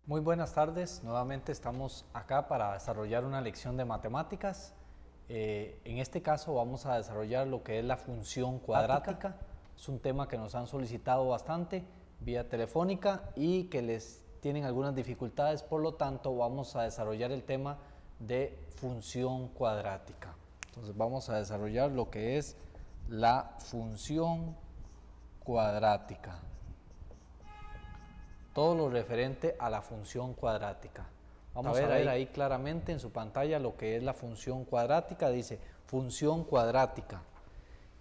Muy buenas tardes, nuevamente estamos acá para desarrollar una lección de matemáticas. En este caso vamos a desarrollar lo que es la función cuadrática. Es un tema que nos han solicitado bastante vía telefónica y que les tienen algunas dificultades, por lo tanto vamos a desarrollar el tema de función cuadrática. Entonces vamos a desarrollar lo que es la función cuadrática. Todo lo referente a la función cuadrática. Vamos a ver ahí claramente en su pantalla lo que es la función cuadrática. Dice función cuadrática.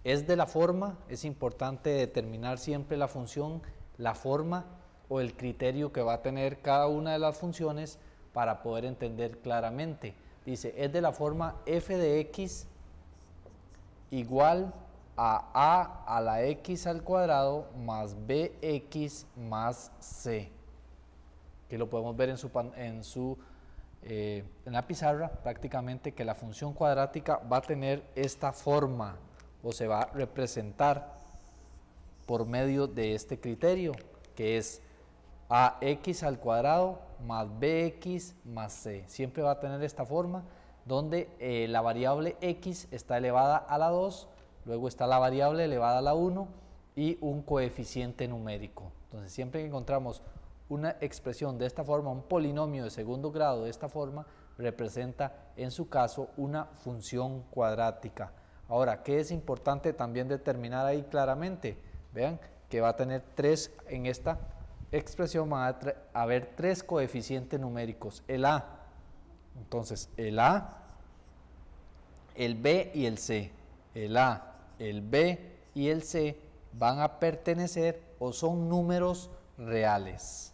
Es de la forma, es importante determinar siempre la función, la forma o el criterio que va a tener cada una de las funciones para poder entender claramente. Dice, es de la forma f de x igual a la x al cuadrado más bx más c. Que lo podemos ver en la pizarra, prácticamente que la función cuadrática va a tener esta forma o se va a representar por medio de este criterio, que es ax al cuadrado más bx más c. Siempre va a tener esta forma donde la variable x está elevada a la 2, luego está la variable elevada a la 1 y un coeficiente numérico. Entonces siempre que encontramos una expresión de esta forma, un polinomio de segundo grado de esta forma, representa en su caso una función cuadrática. Ahora, ¿qué es importante también determinar ahí claramente? Vean que va a tener en esta expresión va a haber tres coeficientes numéricos, el a, entonces el a, el b y el c. El a, el b y el c van a pertenecer o son números reales.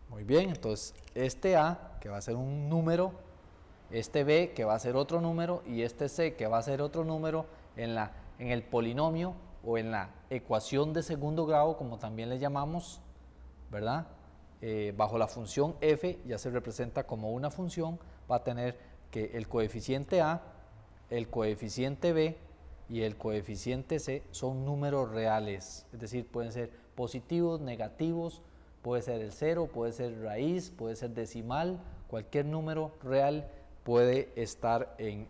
Muy bien, entonces este a, que va a ser un número, este b, que va a ser otro número, y este c, que va a ser otro número, en el polinomio o en la ecuación de segundo grado, como también le llamamos, ¿verdad? Bajo la función f, ya se representa como una función, va a tener que el coeficiente a, el coeficiente b y el coeficiente c son números reales, es decir, pueden ser positivos, negativos, puede ser el 0, puede ser raíz, puede ser decimal, cualquier número real puede estar en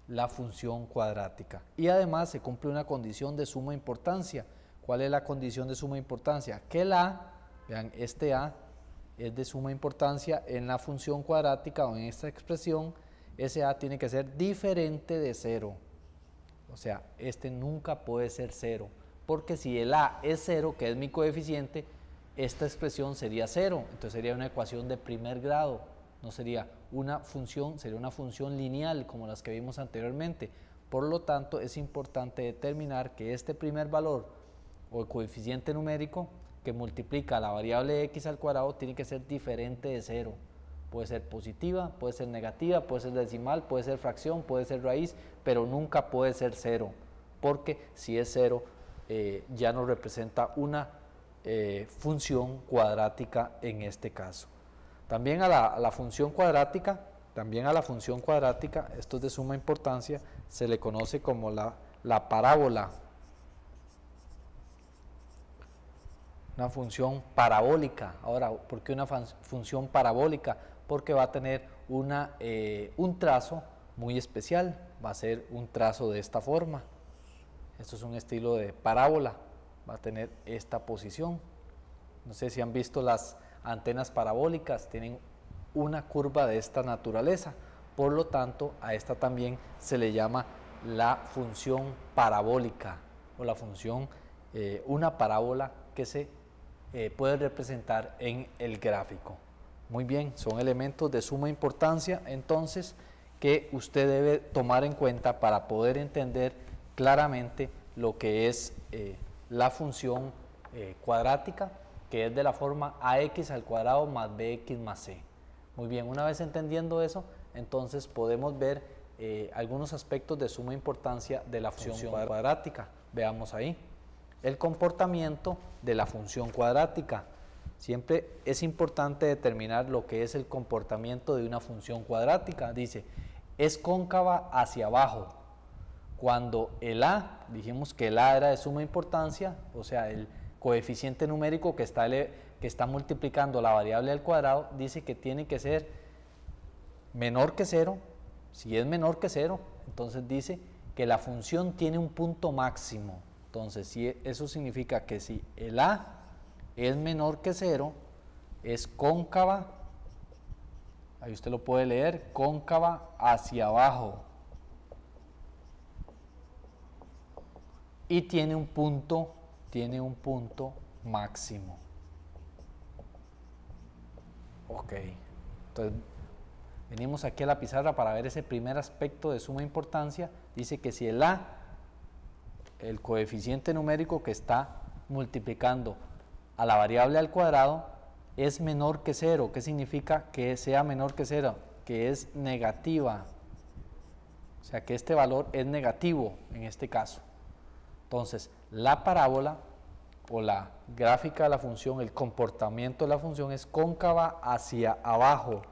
la función cuadrática. Y además se cumple una condición de suma importancia. ¿Cuál es la condición de suma importancia? Que el a, vean, este a es de suma importancia en la función cuadrática o en esta expresión. Ese a tiene que ser diferente de 0. O sea, este nunca puede ser 0, porque si el a es 0, que es mi coeficiente, esta expresión sería 0, entonces sería una ecuación de primer grado, no sería una función, sería una función lineal como las que vimos anteriormente. Por lo tanto, es importante determinar que este primer valor o el coeficiente numérico que multiplica la variable x al cuadrado tiene que ser diferente de 0. Puede ser positiva, puede ser negativa, puede ser decimal, puede ser fracción, puede ser raíz, pero nunca puede ser 0, porque si es 0 ya no representa una función cuadrática en este caso. También a la función cuadrática, esto es de suma importancia, se le conoce como la parábola. Una función parabólica. Ahora, ¿por qué una función parabólica? Porque va a tener un trazo muy especial, va a ser un trazo de esta forma. Esto es un estilo de parábola, va a tener esta posición. No sé si han visto las antenas parabólicas, tienen una curva de esta naturaleza, por lo tanto a esta también se le llama la función parabólica o la función, una parábola que se puede representar en el gráfico. Muy bien, son elementos de suma importancia entonces que usted debe tomar en cuenta para poder entender claramente lo que es la función cuadrática, que es de la forma ax al cuadrado más bx más c. Muy bien, una vez entendiendo eso, entonces podemos ver algunos aspectos de suma importancia de la función cuadrática. Veamos ahí. El comportamiento de la función cuadrática. Siempre es importante determinar lo que es el comportamiento de una función cuadrática. Dice, es cóncava hacia abajo. Cuando el a, dijimos que el a era de suma importancia, o sea, el coeficiente numérico que está multiplicando la variable al cuadrado, dice que tiene que ser menor que 0. Si es menor que 0, entonces dice que la función tiene un punto máximo. Entonces, eso significa que si el a es menor que 0, es cóncava, ahí usted lo puede leer, cóncava hacia abajo. Y tiene un punto máximo. Ok, entonces venimos aquí a la pizarra para ver ese primer aspecto de suma importancia. Dice que si el a, el coeficiente numérico que está multiplicando a la variable al cuadrado, es menor que 0. ¿Qué significa que sea menor que 0? Que es negativa. O sea que este valor es negativo en este caso. Entonces, la parábola o la gráfica de la función, el comportamiento de la función es cóncava hacia abajo.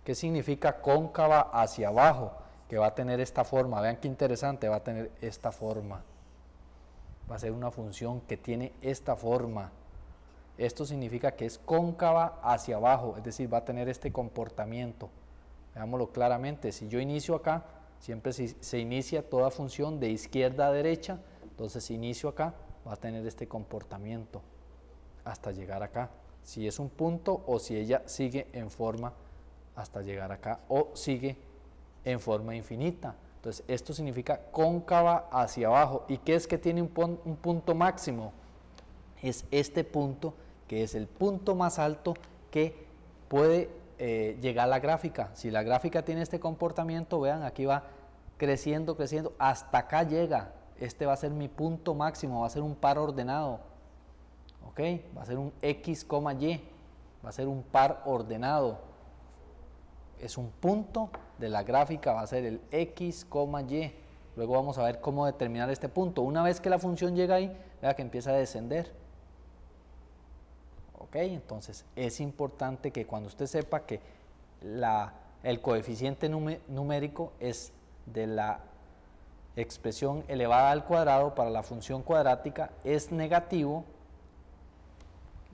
¿Qué significa cóncava hacia abajo? Que va a tener esta forma. Vean qué interesante, va a tener esta forma. Va a ser una función que tiene esta forma. Esto significa que es cóncava hacia abajo, es decir, va a tener este comportamiento. Veámoslo claramente. Si yo inicio acá, siempre se inicia toda función de izquierda a derecha. Entonces, si inicio acá, va a tener este comportamiento hasta llegar acá. Si es un punto o si ella sigue en forma hasta llegar acá o sigue en forma infinita. Entonces, esto significa cóncava hacia abajo. ¿Y qué es que tiene un punto máximo? Es este punto, que es el punto más alto que puede llegar a la gráfica. Si la gráfica tiene este comportamiento, vean, aquí va creciendo, creciendo, hasta acá llega. Este va a ser mi punto máximo, va a ser un par ordenado. ¿Ok? Va a ser un X, Y, va a ser un par ordenado. Es un punto de la gráfica, va a ser el X, Y. Luego vamos a ver cómo determinar este punto. Una vez que la función llega ahí, vea que empieza a descender. ¿Ok? Entonces es importante que cuando usted sepa que el coeficiente numérico es de la expresión elevada al cuadrado para la función cuadrática es negativo,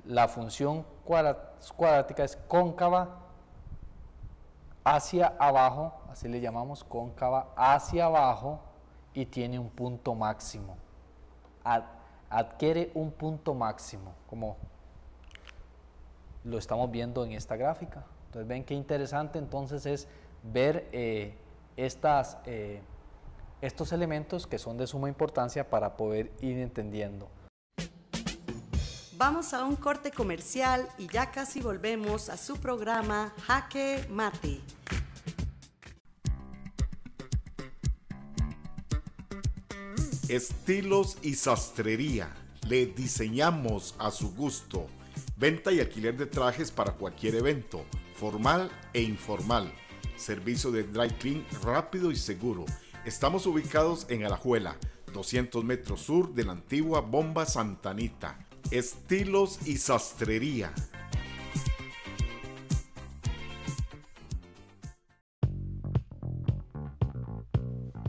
la función cuadrática es cóncava hacia abajo, así le llamamos, cóncava hacia abajo, y tiene un punto máximo. Adquiere un punto máximo, como lo estamos viendo en esta gráfica. Entonces ven qué interesante entonces es ver estos elementos que son de suma importancia para poder ir entendiendo. Vamos a un corte comercial y ya casi volvemos a su programa Jaque Mate. Estilos y sastrería. Le diseñamos a su gusto. Venta y alquiler de trajes para cualquier evento, formal e informal. Servicio de dry clean rápido y seguro. Estamos ubicados en Alajuela, 200 metros sur de la antigua Bomba Santa Anita. Estilos y sastrería.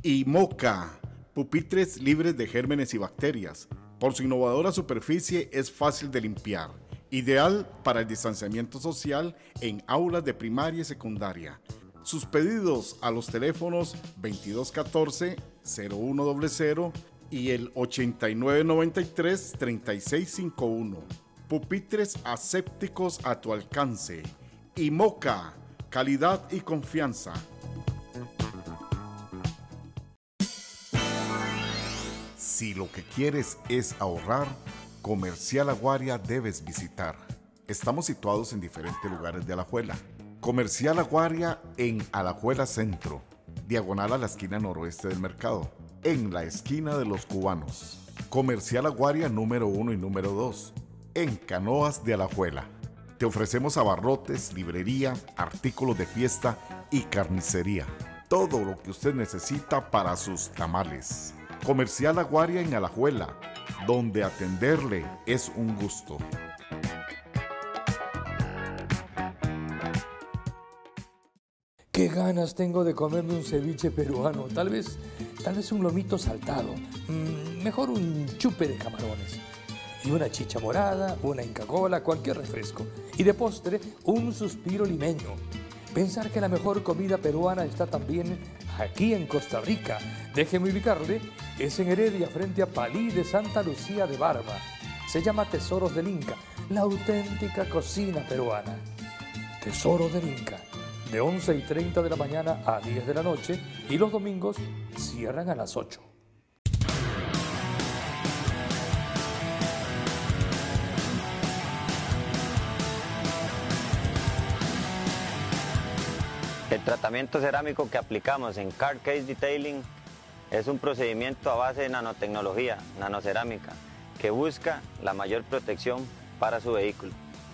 Imoca, pupitres libres de gérmenes y bacterias. Por su innovadora superficie es fácil de limpiar. Ideal para el distanciamiento social en aulas de primaria y secundaria. Sus pedidos a los teléfonos 2214-0100 y el 8993-3651. Pupitres asépticos a tu alcance. Imoca, calidad y confianza. Si lo que quieres es ahorrar, Comercial Aguaria debes visitar. Estamos situados en diferentes lugares de Alajuela. Comercial Aguaria en Alajuela Centro, diagonal a la esquina noroeste del mercado, en la esquina de los cubanos. Comercial Aguaria número 1 y número 2, en Canoas de Alajuela. Te ofrecemos abarrotes, librería, artículos de fiesta y carnicería. todo lo que usted necesita para sus tamales. Comercial Aguaria en Alajuela, donde atenderle es un gusto. Qué ganas tengo de comerme un ceviche peruano, tal vez un lomito saltado, mejor un chupe de camarones, y una chicha morada, una Inca Kola, cualquier refresco, y de postre un suspiro limeño. Pensar que la mejor comida peruana está también aquí en Costa Rica, déjeme ubicarle, es en Heredia frente a Palí de Santa Lucía de Barba. Se llama Tesoros del Inca, la auténtica cocina peruana. Tesoros del Inca. De 11:30 de la mañana a 10 de la noche y los domingos cierran a las 8. El tratamiento cerámico que aplicamos en Car Case Detailing es un procedimiento a base de nanotecnología, nanocerámica, que busca la mayor protección para su vehículo.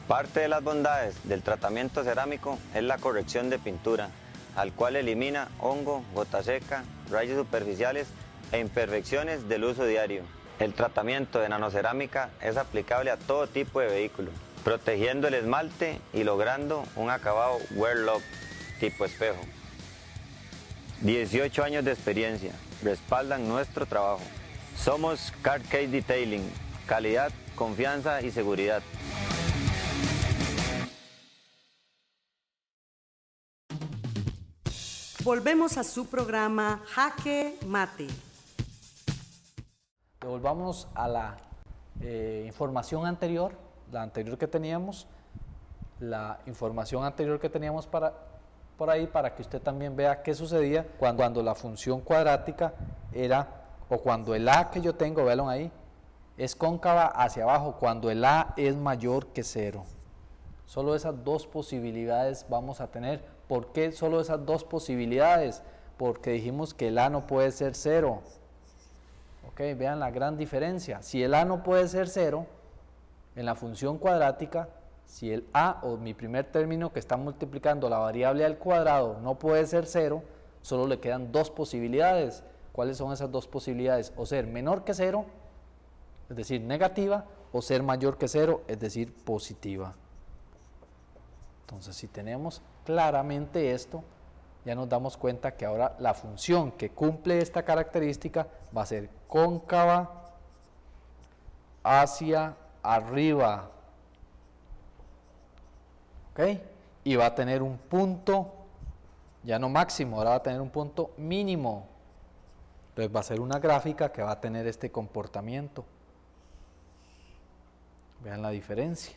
Parte de las bondades del tratamiento cerámico es la corrección de pintura, al cual elimina hongo, gota seca, rayas superficiales e imperfecciones del uso diario. El tratamiento de nanocerámica es aplicable a todo tipo de vehículo, protegiendo el esmalte y logrando un acabado wear lock tipo espejo. 18 años de experiencia respaldan nuestro trabajo. Somos Car Case Detailing, calidad, confianza y seguridad. Volvemos a su programa Jaque Mate. Devolvámonos a la información anterior, la anterior que teníamos, la información anterior que teníamos por ahí para que usted también vea qué sucedía cuando la función cuadrática era, o cuando el A que yo tengo, véanlo ahí, es cóncava hacia abajo, cuando el A es mayor que 0. Solo esas dos posibilidades vamos a tener. ¿Por qué solo esas dos posibilidades? Porque dijimos que el A no puede ser 0. Ok, vean la gran diferencia. Si el A no puede ser 0, en la función cuadrática, si el A o mi primer término que está multiplicando la variable al cuadrado no puede ser 0, solo le quedan dos posibilidades. ¿Cuáles son esas dos posibilidades? O ser menor que 0, es decir, negativa, o ser mayor que 0, es decir, positiva. Entonces, si tenemos claramente esto, ya nos damos cuenta que ahora la función que cumple esta característica va a ser cóncava hacia arriba. ¿Ok? Y va a tener un punto, ya no máximo, ahora va a tener un punto mínimo. Entonces va a ser una gráfica que va a tener este comportamiento. Vean la diferencia.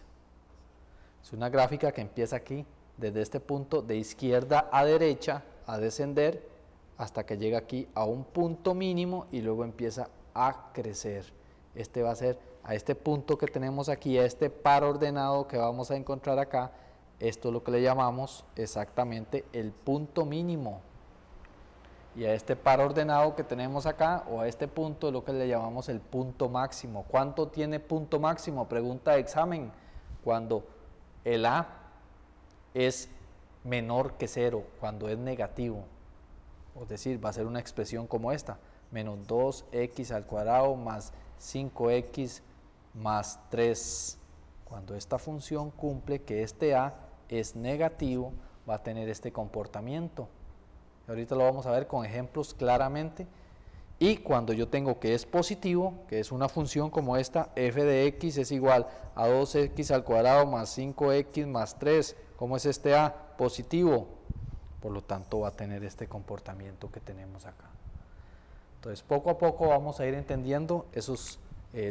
Es una gráfica que empieza aquí, desde este punto de izquierda a derecha, a descender, hasta que llega aquí a un punto mínimo y luego empieza a crecer. Este va a ser a este punto que tenemos aquí, a este par ordenado que vamos a encontrar acá. Esto es lo que le llamamos exactamente el punto mínimo. Y a este par ordenado que tenemos acá, o a este punto, es lo que le llamamos el punto máximo. ¿Cuánto tiene punto máximo? Pregunta de examen. Cuando el A es menor que 0, cuando es negativo. Es decir, va a ser una expresión como esta. Menos 2x al cuadrado más 5x más 3. Cuando esta función cumple que este A es negativo, va a tener este comportamiento. Ahorita lo vamos a ver con ejemplos claramente. Y cuando yo tengo que es positivo, que es una función como esta, f de x es igual a 2x al cuadrado más 5x más 3. ¿Cómo es este A? Positivo. Por lo tanto va a tener este comportamiento que tenemos acá. Entonces poco a poco vamos a ir entendiendo esos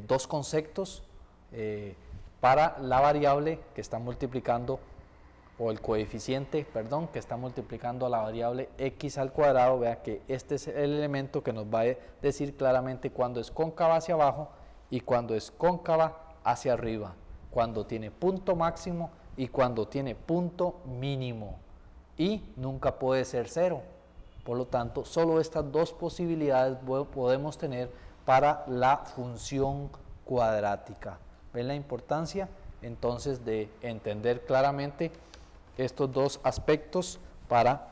dos conceptos para la variable que está multiplicando, o el coeficiente, perdón, que está multiplicando a la variable x al cuadrado. Vea que este es el elemento que nos va a decir claramente cuando es cóncava hacia abajo y cuando es cóncava hacia arriba, cuando tiene punto máximo y cuando tiene punto mínimo, y nunca puede ser 0. Por lo tanto, solo estas dos posibilidades podemos tener para la función cuadrática. ¿Ven la importancia entonces de entender claramente estos dos aspectos para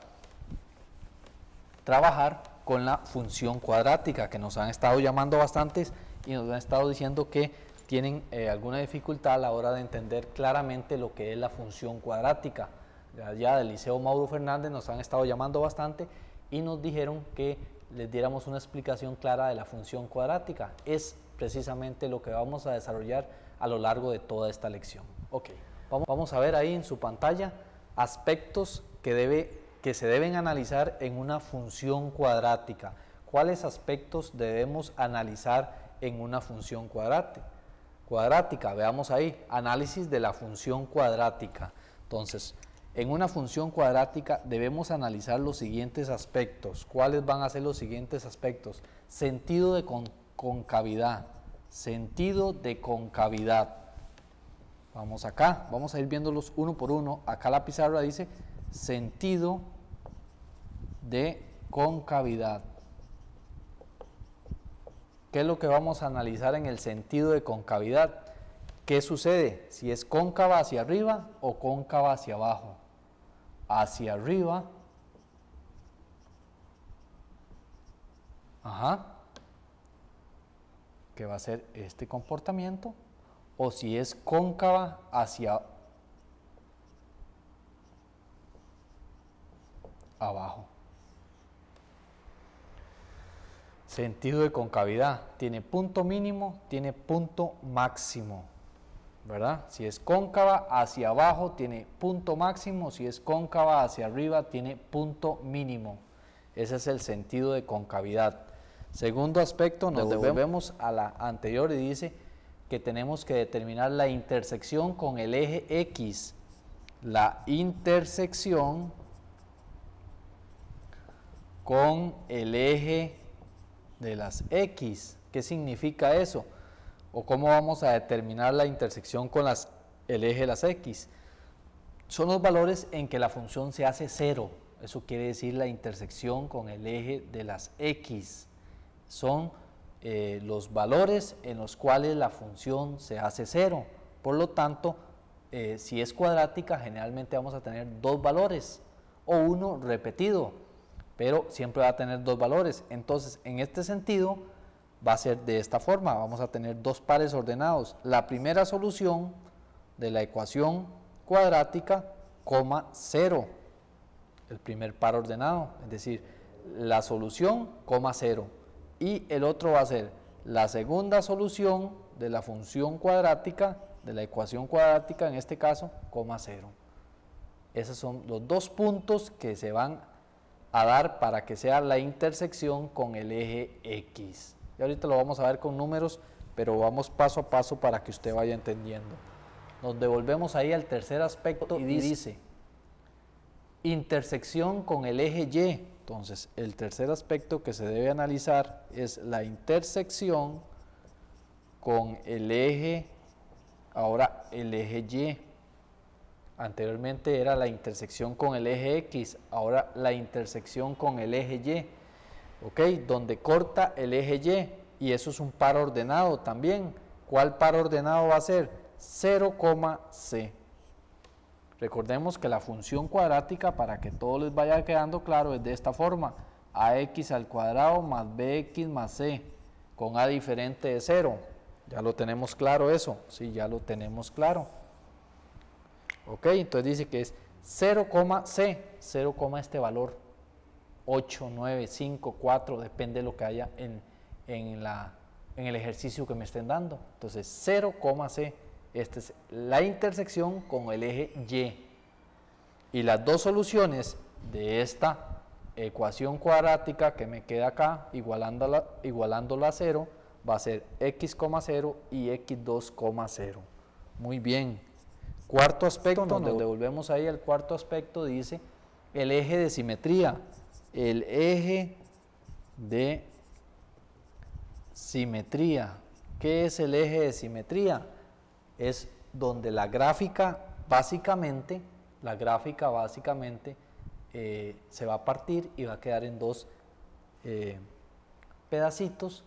trabajar con la función cuadrática, que nos han estado llamando bastantes y nos han estado diciendo que tienen alguna dificultad a la hora de entender claramente lo que es la función cuadrática. De allá del Liceo Mauro Fernández nos han estado llamando bastante y nos dijeron que les diéramos una explicación clara de la función cuadrática. Es precisamente lo que vamos a desarrollar a lo largo de toda esta lección. Ok, vamos a ver ahí en su pantalla aspectos que se deben analizar en una función cuadrática. ¿Cuáles aspectos debemos analizar en una función cuadrática? Veamos ahí, análisis de la función cuadrática. Entonces, en una función cuadrática debemos analizar los siguientes aspectos. ¿Cuáles van a ser los siguientes aspectos? Sentido de concavidad. Sentido de concavidad. Vamos acá, vamos a ir viéndolos uno por uno. Acá la pizarra dice sentido de concavidad. ¿Qué es lo que vamos a analizar en el sentido de concavidad? ¿Qué sucede? Si es cóncava hacia arriba o cóncava hacia abajo. Hacia arriba. Que va a ser este comportamiento. O si es cóncava hacia abajo. Sentido de concavidad, tiene punto mínimo, tiene punto máximo, ¿verdad? Si es cóncava hacia abajo tiene punto máximo, si es cóncava hacia arriba tiene punto mínimo. Ese es el sentido de concavidad. Segundo aspecto, nos devolvemos a la anterior y dice que tenemos que determinar la intersección con el eje X. La intersección con el eje de las X. ¿Qué significa eso? ¿O cómo vamos a determinar la intersección con el eje de las X? Son los valores en que la función se hace cero. Eso quiere decir la intersección con el eje de las X. Son los valores en los cuales la función se hace cero. Por lo tanto, si es cuadrática, generalmente vamos a tener dos valores o uno repetido, pero siempre va a tener dos valores. Entonces, en este sentido, va a ser de esta forma. Vamos a tener dos pares ordenados. La primera solución de la ecuación cuadrática, 0. El primer par ordenado, es decir, la solución, 0. Y el otro va a ser la segunda solución de la función cuadrática, de la ecuación cuadrática, en este caso, 0. Esos son los dos puntos que se van a dar para que sea la intersección con el eje X. Y ahorita lo vamos a ver con números, pero vamos paso a paso para que usted vaya entendiendo. Nos devolvemos ahí al tercer aspecto y dice intersección con el eje Y. Entonces, el tercer aspecto que se debe analizar es la intersección con el eje, ahora el eje Y. Anteriormente era la intersección con el eje X, ahora la intersección con el eje Y, ¿ok? Donde corta el eje Y, y eso es un par ordenado también. ¿Cuál par ordenado va a ser? 0, C. Recordemos que la función cuadrática, para que todo les vaya quedando claro, es de esta forma: ax al cuadrado más bx más c, con a diferente de 0. ¿Ya lo tenemos claro eso? Sí, ya lo tenemos claro. Ok, entonces dice que es 0, C, 0, este valor, 8, 9, 5, 4, depende de lo que haya en el ejercicio que me estén dando. Entonces 0, C, esta es la intersección con el eje Y. Y las dos soluciones de esta ecuación cuadrática que me queda acá, igualándola a 0, va a ser x, 0 y x2, 0. Muy bien. Cuarto aspecto, nos devolvemos ahí al cuarto aspecto, dice el eje de simetría. El eje de simetría. ¿Qué es el eje de simetría? Es donde la gráfica básicamente se va a partir y va a quedar en dos pedacitos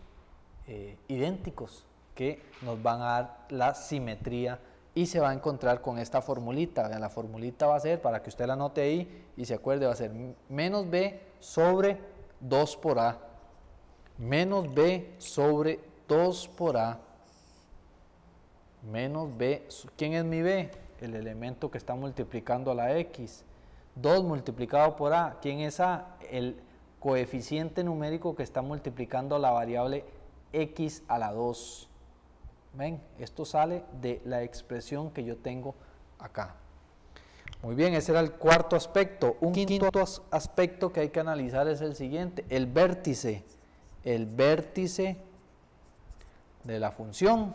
idénticos que nos van a dar la simetría. Y se va a encontrar con esta formulita. La formulita va a ser, para que usted la anote ahí y se acuerde, va a ser menos b sobre 2 por A, menos B sobre 2 por A, menos B. ¿Quién es mi B? El elemento que está multiplicando a la X. 2 multiplicado por A. ¿Quién es A? El coeficiente numérico que está multiplicando a la variable X a la 2. ¿Ven? Esto sale de la expresión que yo tengo acá. Muy bien, ese era el cuarto aspecto. Un quinto aspecto que hay que analizar es el siguiente, el vértice. El vértice de la función.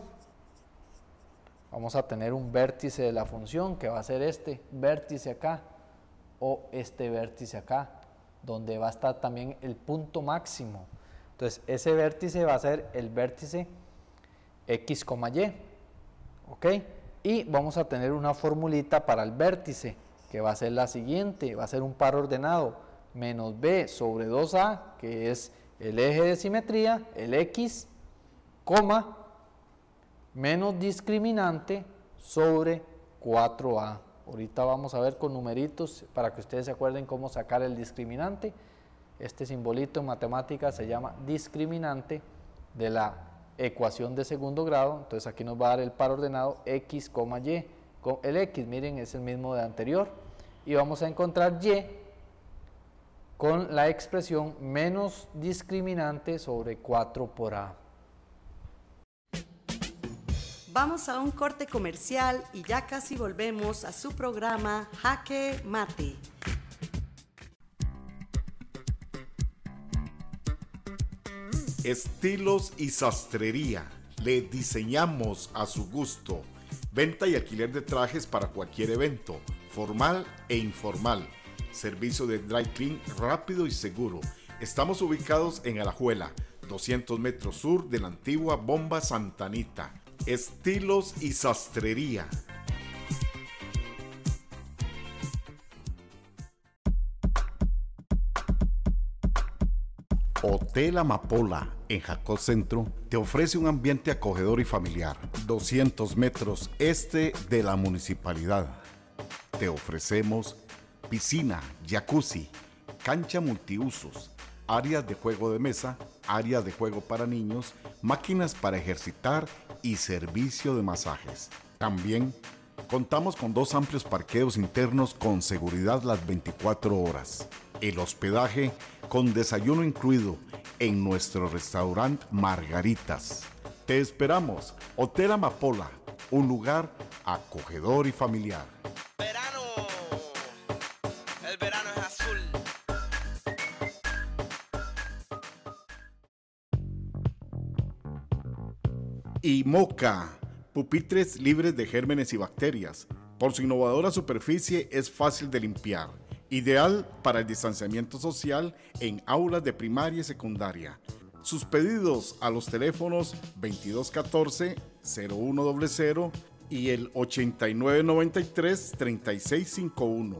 Vamos a tener un vértice de la función que va a ser este vértice acá o este vértice acá, donde va a estar también el punto máximo. Entonces, ese vértice va a ser el vértice X, Y, ¿ok? Y vamos a tener una formulita para el vértice, que va a ser la siguiente, va a ser un par ordenado, menos B sobre 2A, que es el eje de simetría, el X, coma, menos discriminante sobre 4A. Ahorita vamos a ver con numeritos para que ustedes se acuerden cómo sacar el discriminante. Este simbolito en matemáticas se llama discriminante de la ecuación de segundo grado. Entonces aquí nos va a dar el par ordenado X, Y. El X, miren, es el mismo de anterior. Y vamos a encontrar Y con la expresión menos discriminante sobre 4 por A. Vamos a un corte comercial y ya casi volvemos a su programa Jaque Mate. Estilos y sastrería. Le diseñamos a su gusto. Venta y alquiler de trajes para cualquier evento, formal e informal. Servicio de dry clean rápido y seguro. Estamos ubicados en Alajuela, 200 metros sur de la antigua Bomba Santa Anita. Estilos y sastrería. Hotel Amapola, en Jacó Centro, te ofrece un ambiente acogedor y familiar. 200 metros este de la municipalidad. Te ofrecemos piscina, jacuzzi, cancha multiusos, áreas de juego de mesa, área de juego para niños, máquinas para ejercitar y servicio de masajes. También contamos con 2 amplios parqueos internos con seguridad las 24 horas. El hospedaje con desayuno incluido en nuestro restaurante Margaritas. Te esperamos, Hotel Amapola, un lugar acogedor y familiar. Verano, el verano es azul. Y Moca, pupitres libres de gérmenes y bacterias. Por su innovadora superficie es fácil de limpiar. Ideal para el distanciamiento social en aulas de primaria y secundaria. Sus pedidos a los teléfonos 2214-0100 y el 8993-3651.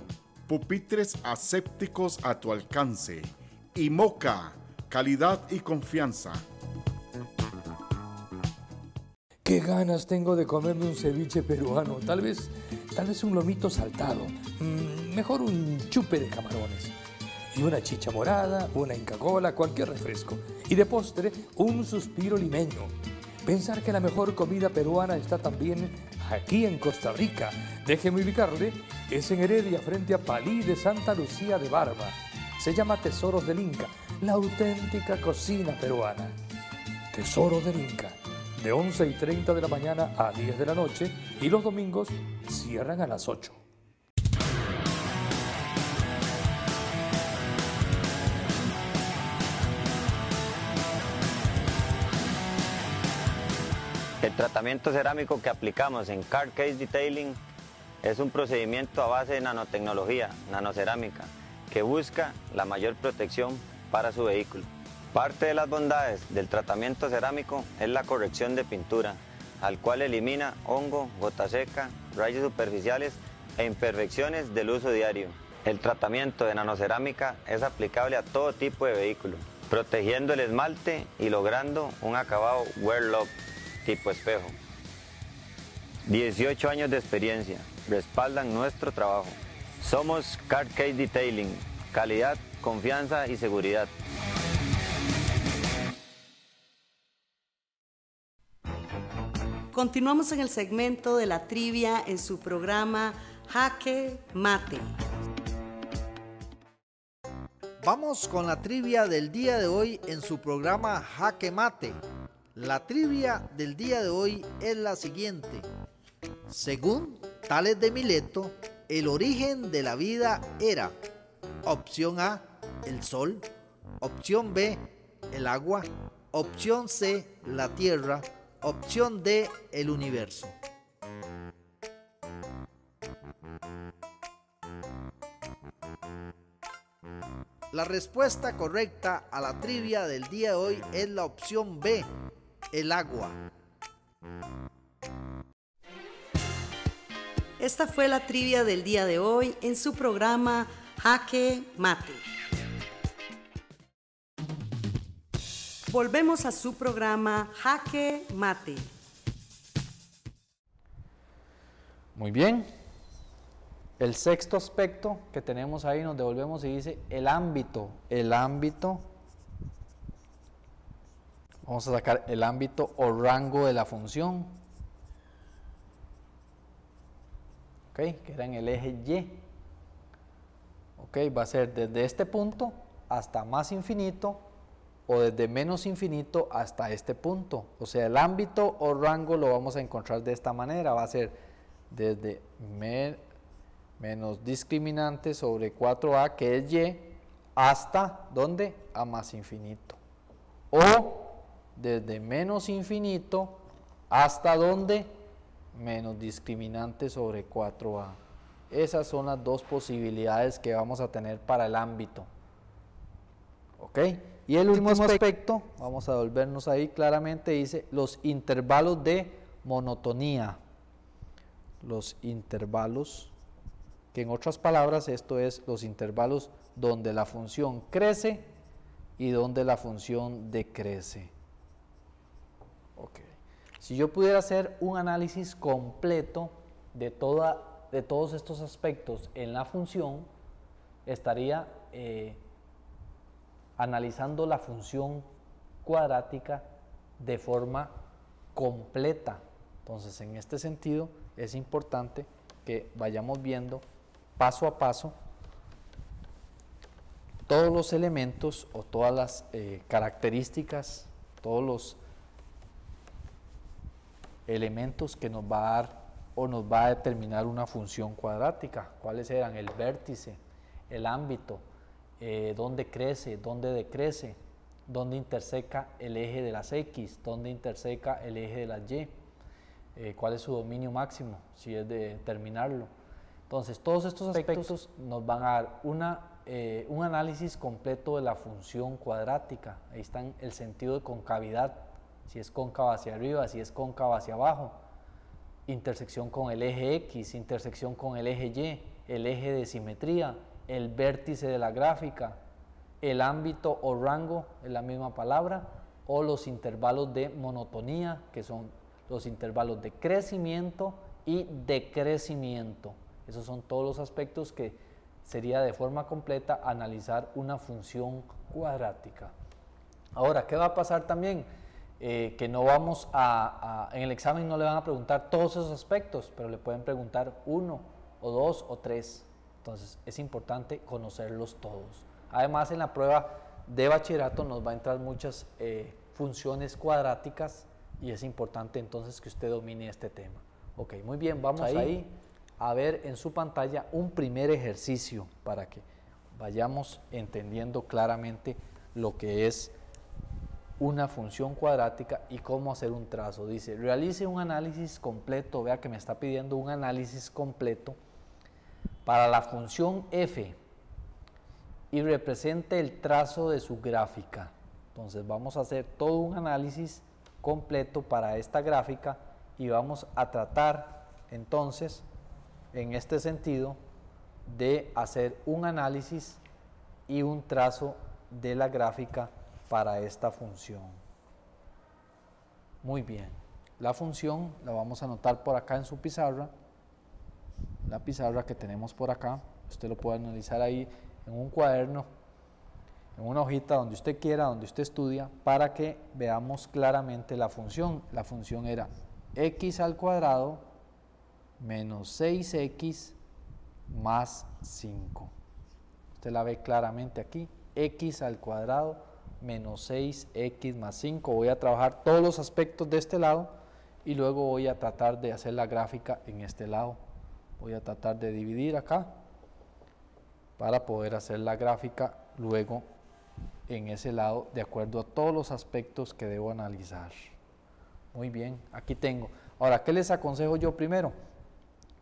Pupitres asépticos a tu alcance. Y Moca, calidad y confianza. Qué ganas tengo de comerme un ceviche peruano, tal vez un lomito saltado, mejor un chupe de camarones, y una chicha morada, una Inca Kola, cualquier refresco, y de postre un suspiro limeño. Pensar que la mejor comida peruana está también aquí en Costa Rica, déjeme ubicarle, es en Heredia frente a Palí de Santa Lucía de Barba. Se llama Tesoros del Inca, la auténtica cocina peruana. Tesoros del Inca. De 11:30 de la mañana a 10 de la noche y los domingos cierran a las 8. El tratamiento cerámico que aplicamos en Car Case Detailing es un procedimiento a base de nanotecnología, nanocerámica, que busca la mayor protección para su vehículo. Parte de las bondades del tratamiento cerámico es la corrección de pintura, al cual elimina hongo, gota seca, rayas superficiales e imperfecciones del uso diario. El tratamiento de nanocerámica es aplicable a todo tipo de vehículo, protegiendo el esmalte y logrando un acabado wear lock tipo espejo. 18 años de experiencia respaldan nuestro trabajo. Somos Car Case Detailing, calidad, confianza y seguridad. Continuamos en el segmento de la trivia en su programa Jaque Mate. Vamos con la trivia del día de hoy en su programa Jaque Mate. La trivia del día de hoy es la siguiente. Según Tales de Mileto, el origen de la vida era: opción A, el sol; opción B, el agua; opción C, la tierra; opción D, el universo. La respuesta correcta a la trivia del día de hoy es la opción B, el agua. Esta fue la trivia del día de hoy en su programa Jaque Mate. Volvemos a su programa Jaque Mate. Muy bien. El sexto aspecto que tenemos ahí, nos devolvemos y dice el ámbito. El ámbito, vamos a sacar el ámbito o rango de la función. Ok, que era en el eje Y. Ok, va a ser desde este punto hasta más infinito o desde menos infinito hasta este punto. O sea, el ámbito o rango lo vamos a encontrar de esta manera. Va a ser desde menos discriminante sobre 4a, que es y, hasta, ¿dónde? A más infinito. O desde menos infinito hasta, ¿dónde? Menos discriminante sobre 4a. Esas son las dos posibilidades que vamos a tener para el ámbito. ¿Ok? Y el último aspecto, vamos a volvernos ahí claramente, dice los intervalos de monotonía. Los intervalos, que en otras palabras esto es los intervalos donde la función crece y donde la función decrece. Ok. Si yo pudiera hacer un análisis completo de todos estos aspectos en la función, estaría analizando la función cuadrática de forma completa. Entonces, en este sentido, es importante que vayamos viendo paso a paso todos los elementos o todas las características, todos los elementos que nos va a dar o nos va a determinar una función cuadrática. ¿Cuáles eran? El vértice, el ámbito, dónde crece, dónde decrece, dónde interseca el eje de las X, dónde interseca el eje de las Y, cuál es su dominio máximo, si es de determinarlo. Entonces, todos estos aspectos nos van a dar un análisis completo de la función cuadrática. Ahí está el sentido de concavidad, si es cóncava hacia arriba, si es cóncava hacia abajo, intersección con el eje X, intersección con el eje Y, el eje de simetría, el vértice de la gráfica, el ámbito o rango, es la misma palabra, o los intervalos de monotonía, que son los intervalos de crecimiento y decrecimiento. Esos son todos los aspectos que sería de forma completa analizar una función cuadrática. Ahora, ¿qué va a pasar también? Que no vamos en el examen no le van a preguntar todos esos aspectos, pero le pueden preguntar 1 o 2 o 3. Entonces, es importante conocerlos todos. Además, en la prueba de bachillerato nos va a entrar muchas funciones cuadráticas y es importante entonces que usted domine este tema. Ok, muy bien, vamos ahí a ver en su pantalla un primer ejercicio para que vayamos entendiendo claramente lo que es una función cuadrática y cómo hacer un trazo. Dice, realice un análisis completo, vea que me está pidiendo un análisis completo para la función f y represente el trazo de su gráfica. Entonces vamos a hacer todo un análisis completo para esta gráfica y vamos a tratar entonces en este sentido de hacer un análisis y un trazo de la gráfica para esta función. Muy bien, la función la vamos a anotar por acá en su pizarra, la pizarra que tenemos por acá. Usted lo puede analizar ahí en un cuaderno, en una hojita, donde usted quiera, donde usted estudia, para que veamos claramente la función. La función era x al cuadrado menos 6x más 5. Usted la ve claramente aquí, x al cuadrado menos 6x más 5. Voy a trabajar todos los aspectos de este lado y luego voy a tratar de hacer la gráfica en este lado. Voy a tratar de dividir acá para poder hacer la gráfica luego en ese lado de acuerdo a todos los aspectos que debo analizar. Muy bien, aquí tengo. Ahora, ¿qué les aconsejo yo primero?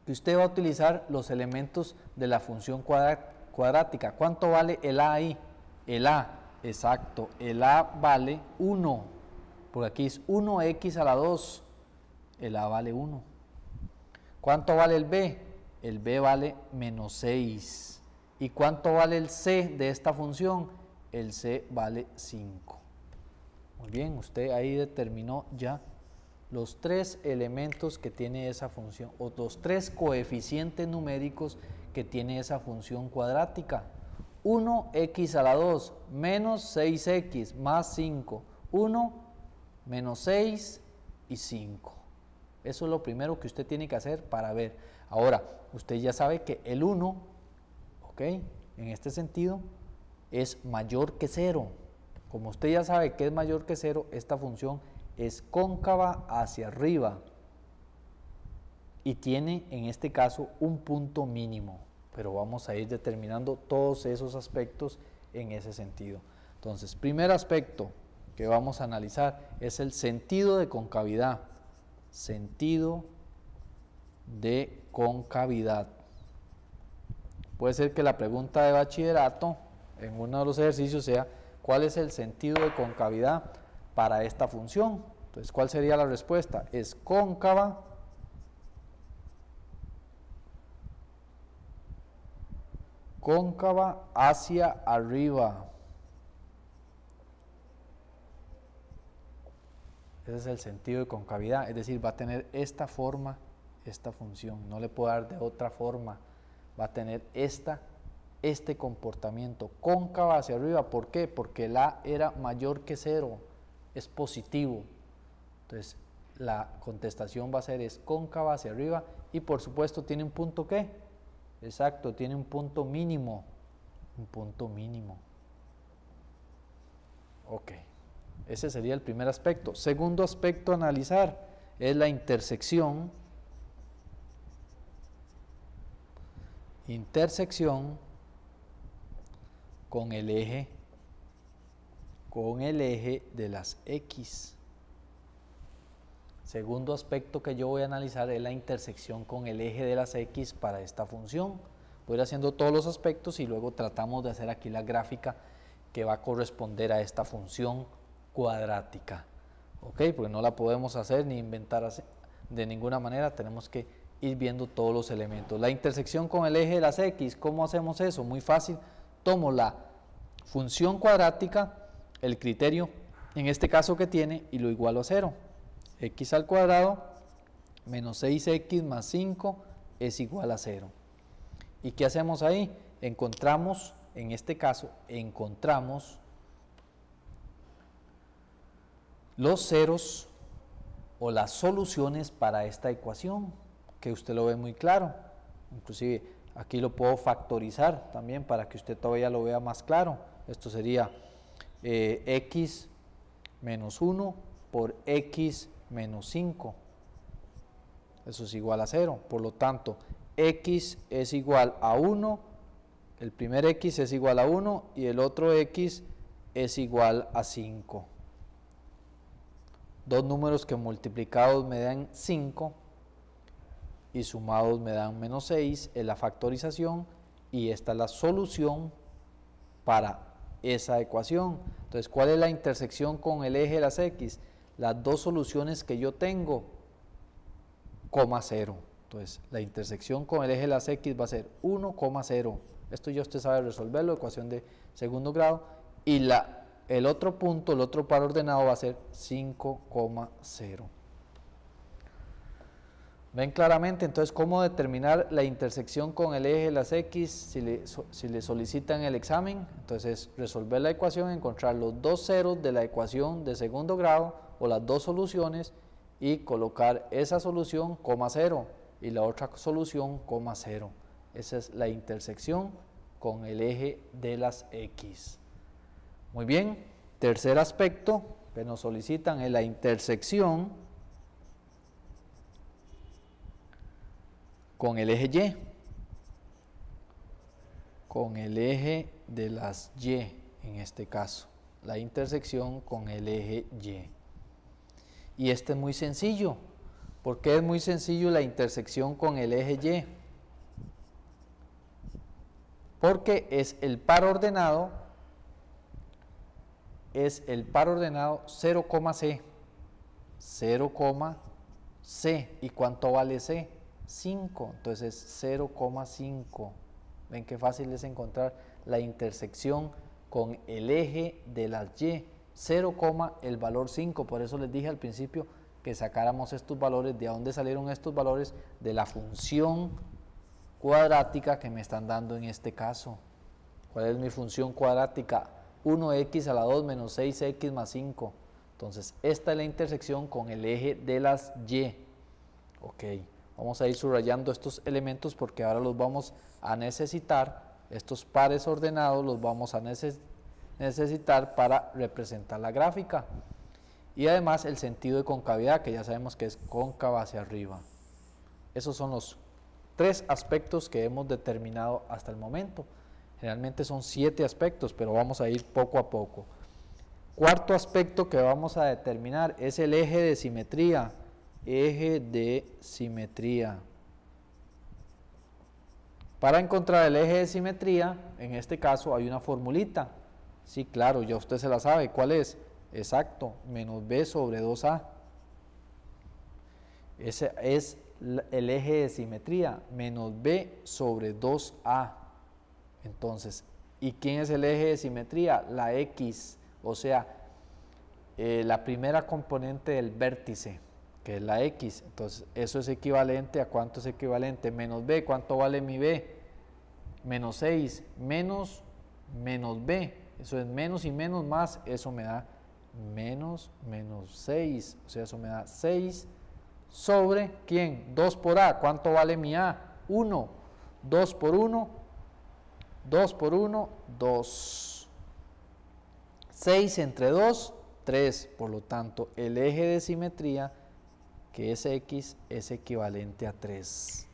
Que usted va a utilizar los elementos de la función cuadrática. ¿Cuánto vale el a ahí? El a, exacto, el a vale 1. Por aquí es 1x a la 2. El a vale 1. ¿Cuánto vale el b? El b vale menos 6. ¿Y cuánto vale el c de esta función? El c vale 5. Muy bien, usted ahí determinó ya los 3 elementos que tiene esa función, o los 3 coeficientes numéricos que tiene esa función cuadrática. 1x a la 2 menos 6x más 5. 1 menos 6 y 5. Eso es lo primero que usted tiene que hacer para ver. Ahora, usted ya sabe que el 1, ¿ok? En este sentido, es mayor que 0. Como usted ya sabe que es mayor que 0, esta función es cóncava hacia arriba y tiene en este caso un punto mínimo, pero vamos a ir determinando todos esos aspectos en ese sentido. Entonces, primer aspecto que vamos a analizar es el sentido de concavidad. Sentido de concavidad. Puede ser que la pregunta de bachillerato en uno de los ejercicios sea: ¿cuál es el sentido de concavidad para esta función? Entonces, ¿cuál sería la respuesta? Es cóncava hacia arriba. Ese es el sentido de concavidad, es decir, va a tener esta forma, esta función, no le puedo dar de otra forma, va a tener este comportamiento, cóncava hacia arriba. ¿Por qué? Porque el a era mayor que 0, es positivo. Entonces, la contestación va a ser es cóncava hacia arriba y por supuesto tiene un punto ¿qué? Exacto, tiene un punto mínimo. Un punto mínimo. Ok, ese sería el primer aspecto. Segundo aspecto a analizar es la intersección. Intersección con el eje de las X. Segundo aspecto que yo voy a analizar es la intersección con el eje de las X para esta función. Voy a ir haciendo todos los aspectos y luego tratamos de hacer aquí la gráfica que va a corresponder a esta función cuadrática. ¿Ok? Porque no la podemos hacer ni inventar de ninguna manera, tenemos que ir viendo todos los elementos. La intersección con el eje de las X, ¿cómo hacemos eso? Muy fácil, tomo la función cuadrática, el criterio, en este caso que tiene, y lo igualo a 0. X al cuadrado menos 6x más 5 es igual a 0. ¿Y qué hacemos ahí? Encontramos, en este caso, encontramos los ceros o las soluciones para esta ecuación, que usted lo ve muy claro. Inclusive aquí lo puedo factorizar también para que usted todavía lo vea más claro. Esto sería x menos 1 por x menos 5. Eso es igual a 0. Por lo tanto, x es igual a 1, el primer x es igual a 1 y el otro x es igual a 5. Dos números que multiplicados me dan 5 y sumados me dan menos 6, es la factorización y esta es la solución para esa ecuación. Entonces, ¿cuál es la intersección con el eje de las X? Las dos soluciones que yo tengo, coma 0. Entonces, la intersección con el eje de las X va a ser 1,0. Esto ya usted sabe resolverlo, ecuación de segundo grado. Y el otro punto, el otro par ordenado va a ser 5,0. ¿Ven claramente? Entonces, ¿cómo determinar la intersección con el eje de las X si le solicitan el examen? Entonces, resolver la ecuación, encontrar los dos ceros de la ecuación de segundo grado o las dos soluciones y colocar esa solución, coma 0, y la otra solución, coma 0. Esa es la intersección con el eje de las X. Muy bien, tercer aspecto que nos solicitan es la intersección con el eje Y, con el eje de las Y en este caso, la intersección con el eje Y. Y este es muy sencillo. ¿Por qué es muy sencillo la intersección con el eje Y? Porque es el par ordenado 0,C. 0,C. ¿Y cuánto vale C? 5. Entonces es 0,5. Ven qué fácil es encontrar la intersección con el eje de las Y. 0, el valor 5. Por eso les dije al principio que sacáramos estos valores. ¿De dónde salieron estos valores? De la función cuadrática que me están dando en este caso. ¿Cuál es mi función cuadrática? 1x a la 2 menos 6x más 5. Entonces, esta es la intersección con el eje de las Y. Ok, vamos a ir subrayando estos elementos porque ahora los vamos a necesitar. Estos pares ordenados los vamos a necesitar para representar la gráfica. Y además el sentido de concavidad, que ya sabemos que es cóncava hacia arriba. Esos son los 3 aspectos que hemos determinado hasta el momento. Generalmente son 7 aspectos, pero vamos a ir poco a poco. Cuarto aspecto que vamos a determinar es el eje de simetría. Eje de simetría. Para encontrar el eje de simetría, en este caso hay una formulita. Sí, claro, ya usted se la sabe. ¿Cuál es? Exacto, menos b sobre 2a. Ese es el eje de simetría, menos b sobre 2a. Entonces, ¿y quién es el eje de simetría? La X, o sea, la primera componente del vértice, que es la X. Entonces, eso es equivalente a ¿cuánto es equivalente? Menos b, ¿cuánto vale mi b? Menos 6, menos b, eso es menos y menos más, eso me da menos 6, o sea, eso me da 6 sobre, ¿quién? 2 por a, ¿cuánto vale mi a? 1, 2 por 1, 2 por 1, 2. 6 entre 2, 3. Por lo tanto, el eje de simetría, que es X, es equivalente a 3.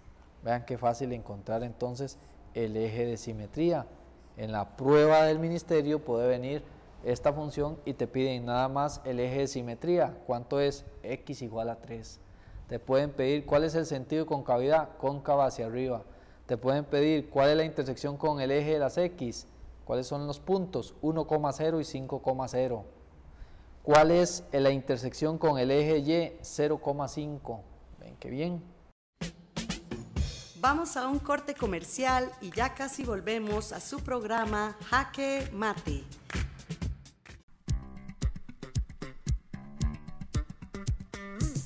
Vean qué fácil encontrar entonces el eje de simetría. En la prueba del ministerio puede venir esta función y te piden nada más el eje de simetría. ¿Cuánto es? X igual a 3. Te pueden pedir cuál es el sentido de concavidad, cóncava hacia arriba. Te pueden pedir cuál es la intersección con el eje de las X, cuáles son los puntos, 1,0 y 5,0. ¿Cuál es la intersección con el eje Y? 0,5. Ven qué bien. Vamos a un corte comercial y ya casi volvemos a su programa Jaque Mate.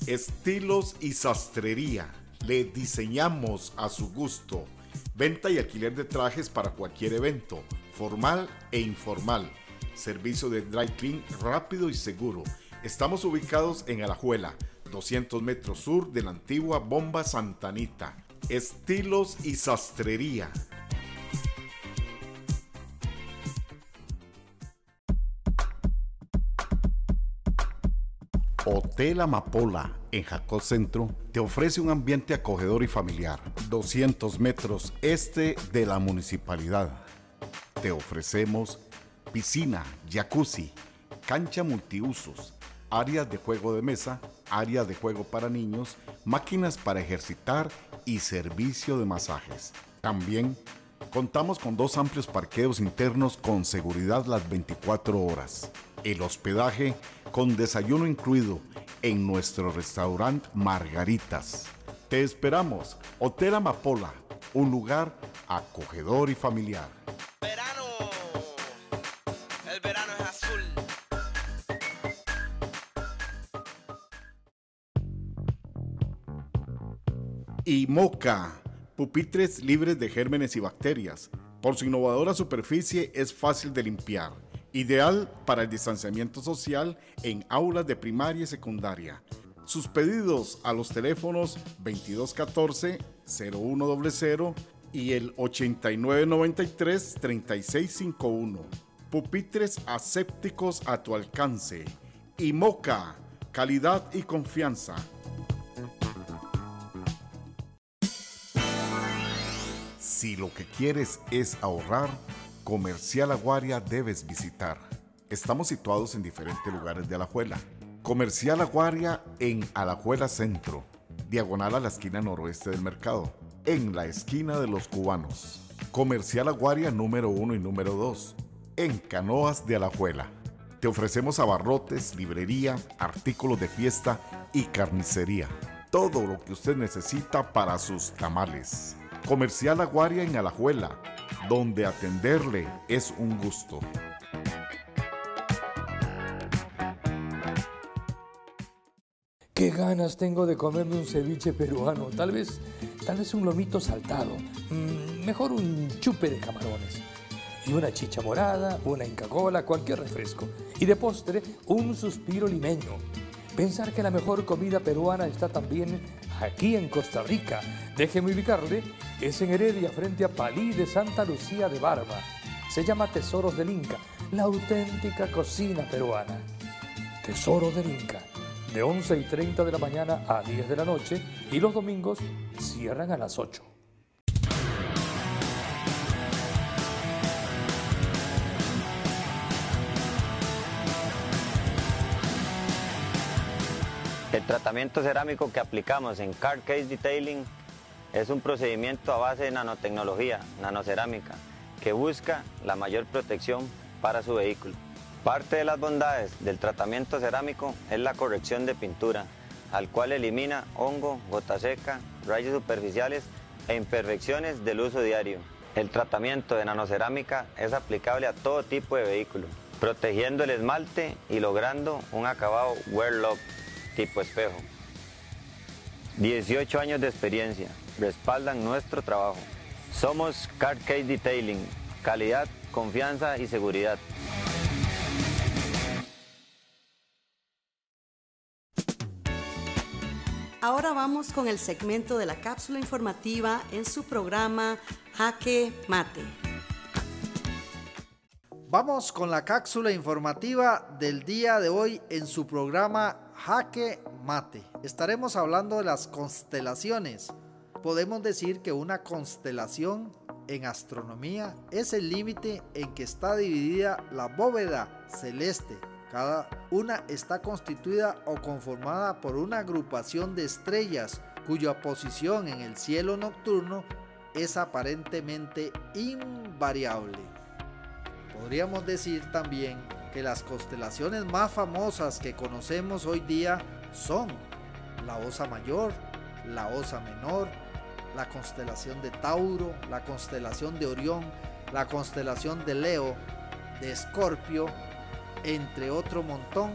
Estilos y sastrería. Le diseñamos a su gusto. Venta y alquiler de trajes para cualquier evento, formal e informal. Servicio de dry clean rápido y seguro. Estamos ubicados en Alajuela, 200 metros sur de la antigua Bomba Santa Anita. Estilos y sastrería. Hotel Amapola, en Jacó Centro, te ofrece un ambiente acogedor y familiar. 200 metros este de la municipalidad. Te ofrecemos piscina, jacuzzi, cancha multiusos, áreas de juego de mesa, áreas de juego para niños, máquinas para ejercitar y servicio de masajes. También contamos con 2 amplios parqueos internos con seguridad las 24 horas. El hospedaje con desayuno incluido en nuestro restaurante Margaritas. Te esperamos. Hotel Amapola, un lugar acogedor y familiar. Verano, el verano es azul. Y Moca, pupitres libres de gérmenes y bacterias. Por su innovadora superficie es fácil de limpiar. Ideal para el distanciamiento social en aulas de primaria y secundaria. Sus pedidos a los teléfonos 2214-0100 y el 8993-3651. Pupitres asépticos a tu alcance. Y Moca, calidad y confianza. Si lo que quieres es ahorrar, Comercial Aguaria debes visitar. Estamos situados en diferentes lugares de Alajuela. Comercial Aguaria en Alajuela Centro, diagonal a la esquina noroeste del mercado, en la esquina de los cubanos. Comercial Aguaria número 1 y número 2, en Canoas de Alajuela. Te ofrecemos abarrotes, librería, artículos de fiesta y carnicería. Todo lo que usted necesita para sus tamales. Comercial Aguaria en Alajuela, donde atenderle es un gusto. Qué ganas tengo de comerme un ceviche peruano, tal vez un lomito saltado, mejor un chupe de camarones, y una chicha morada, una Inca Kola, cualquier refresco, y de postre un suspiro limeño. Pensar que la mejor comida peruana está también aquí en Costa Rica, déjeme ubicarle, es en Heredia frente a Palí de Santa Lucía de Barba. Se llama Tesoros del Inca, la auténtica cocina peruana. Tesoros del Inca. De 11:30 de la mañana a 10 de la noche y los domingos cierran a las 8. El tratamiento cerámico que aplicamos en Car Case Detailing es un procedimiento a base de nanotecnología, nanocerámica, que busca la mayor protección para su vehículo. Parte de las bondades del tratamiento cerámico es la corrección de pintura, al cual elimina hongo, gota seca, rayas superficiales e imperfecciones del uso diario. El tratamiento de nanocerámica es aplicable a todo tipo de vehículo, protegiendo el esmalte y logrando un acabado wear lock tipo espejo. 18 años de experiencia respaldan nuestro trabajo. Somos Car Case Detailing, calidad, confianza y seguridad. Ahora vamos con el segmento de la cápsula informativa en su programa Jaque Mate. Vamos con la cápsula informativa del día de hoy en su programa Jaque Mate. Estaremos hablando de las constelaciones. Podemos decir que una constelación en astronomía es el límite en que está dividida la bóveda celeste. Cada una está constituida o conformada por una agrupación de estrellas cuya posición en el cielo nocturno es aparentemente invariable. Podríamos decir también que las constelaciones más famosas que conocemos hoy día son la Osa Mayor, la Osa Menor, la constelación de Tauro, la constelación de Orión, la constelación de Leo, de Escorpio, entre otro montón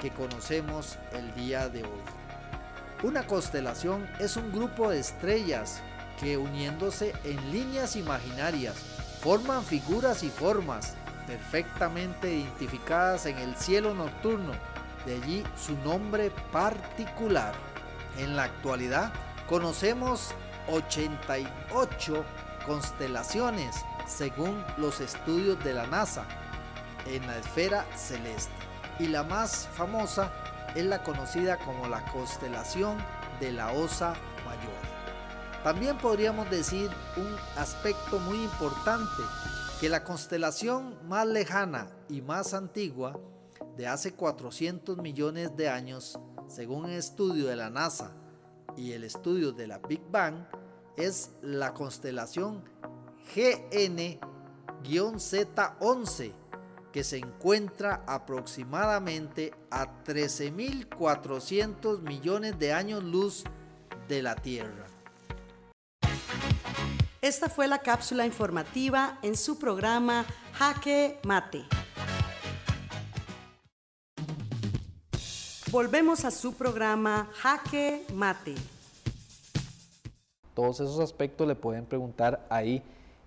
que conocemos el día de hoy. Una constelación es un grupo de estrellas que, uniéndose en líneas imaginarias, forman figuras y formas perfectamente identificadas en el cielo nocturno, de allí su nombre particular. En la actualidad conocemos 88 constelaciones según los estudios de la NASA en la esfera celeste, y la más famosa es la conocida como la constelación de la Osa Mayor. También podríamos decir un aspecto muy importante, que la constelación más lejana y más antigua, de hace 400 millones de años, según el estudio de la NASA y el estudio de la Big Bang, es la constelación GN-Z11, que se encuentra aproximadamente a 13.400 millones de años luz de la Tierra. Esta fue la cápsula informativa en su programa Jaque Mate. Volvemos a su programa Jaque Mate. Todos esos aspectos le pueden preguntar ahí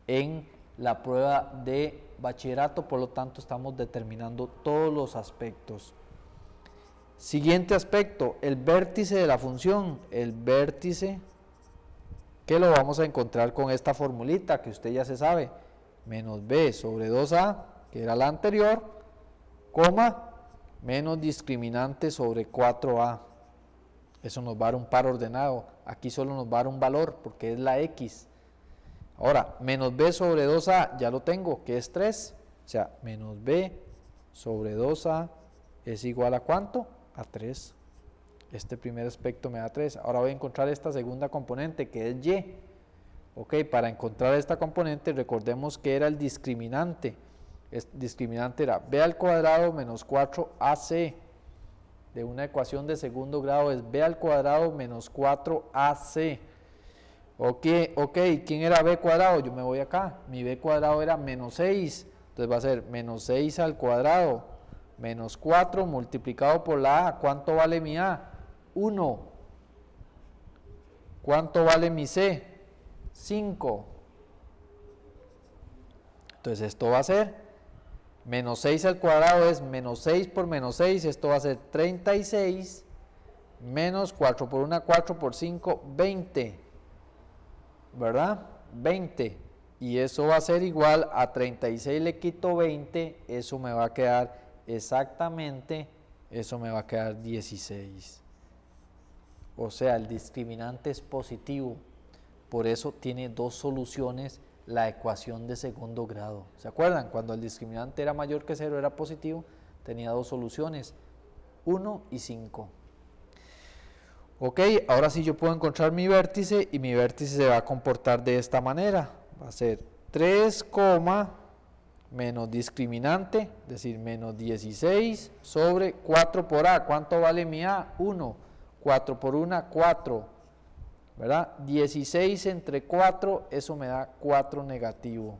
en la prueba de bachillerato, por lo tanto estamos determinando todos los aspectos. Siguiente aspecto, el vértice de la función. El vértice que lo vamos a encontrar con esta formulita que usted ya se sabe. Menos b sobre 2a, que era la anterior, coma, menos discriminante sobre 4a. Eso nos va a dar un par ordenado. Aquí solo nos va a dar un valor porque es la x. Ahora, menos b sobre 2a, ya lo tengo, que es 3. O sea, menos b sobre 2a es igual a ¿cuánto? A 3. Este primer aspecto me da 3. Ahora voy a encontrar esta segunda componente, que es y. Ok, para encontrar esta componente, recordemos que era el discriminante. El discriminante era b al cuadrado menos 4ac. De una ecuación de segundo grado es b al cuadrado menos 4ac. Ok, ¿quién era b cuadrado? Yo me voy acá. Mi b cuadrado era menos 6. Entonces va a ser menos 6 al cuadrado menos 4 multiplicado por la a. ¿Cuánto vale mi a? 1. ¿Cuánto vale mi c? 5. Entonces esto va a ser menos 6 al cuadrado es menos 6 por menos 6. Esto va a ser 36 menos 4 por 1, 4 por 5, 20. ¿Verdad? 20. Y eso va a ser igual a 36 le quito 20. Eso me va a quedar exactamente, eso me va a quedar 16. O sea, el discriminante es positivo. Por eso tiene dos soluciones la ecuación de segundo grado. ¿Se acuerdan? Cuando el discriminante era mayor que 0, era positivo, tenía dos soluciones, 1 y 5. Ok, ahora sí yo puedo encontrar mi vértice y mi vértice se va a comportar de esta manera. Va a ser 3, menos discriminante, es decir, menos 16 sobre 4 por a. ¿Cuánto vale mi a? 1. 4 por 1, 4. ¿Verdad? 16 entre 4, eso me da 4 negativo.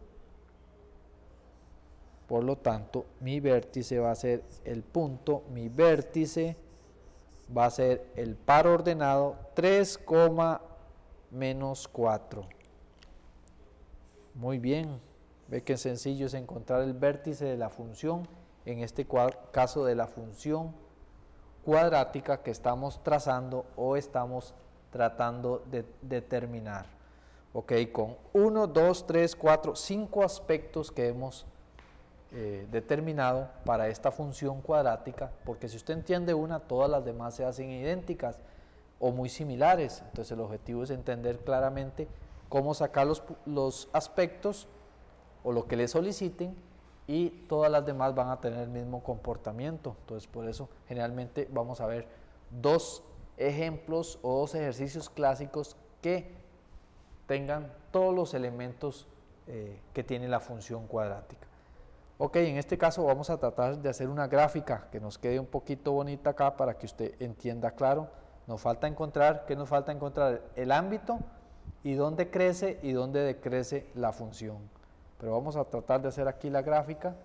Por lo tanto, mi vértice va a ser el punto, mi vértice va a ser el par ordenado 3, menos 4. Muy bien, ve que sencillo es encontrar el vértice de la función, en este caso de la función cuadrática que estamos trazando o estamos tratando de determinar. Ok, con 1, 2, 3, 4, 5 aspectos que hemos determinado para esta función cuadrática, porque si usted entiende una, todas las demás se hacen idénticas o muy similares. Entonces el objetivo es entender claramente cómo sacar los aspectos o lo que le soliciten, y todas las demás van a tener el mismo comportamiento. Entonces por eso generalmente vamos a ver dos ejemplos o dos ejercicios clásicos que tengan todos los elementos que tiene la función cuadrática. Ok, en este caso vamos a tratar de hacer una gráfica que nos quede un poquito bonita acá para que usted entienda claro. Nos falta encontrar, ¿qué nos falta encontrar? El ámbito y dónde crece y dónde decrece la función. Pero vamos a tratar de hacer aquí la gráfica.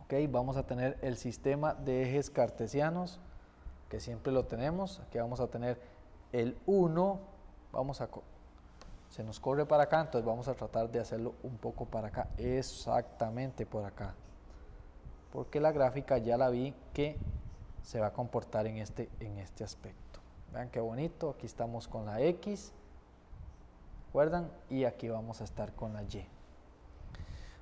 Ok, vamos a tener el sistema de ejes cartesianos, que siempre lo tenemos. Aquí vamos a tener el 1, se nos corre para acá, entonces vamos a tratar de hacerlo un poco para acá, exactamente por acá, porque la gráfica ya la vi que se va a comportar en este aspecto. Vean qué bonito, aquí estamos con la X, ¿recuerdan? Y aquí vamos a estar con la Y.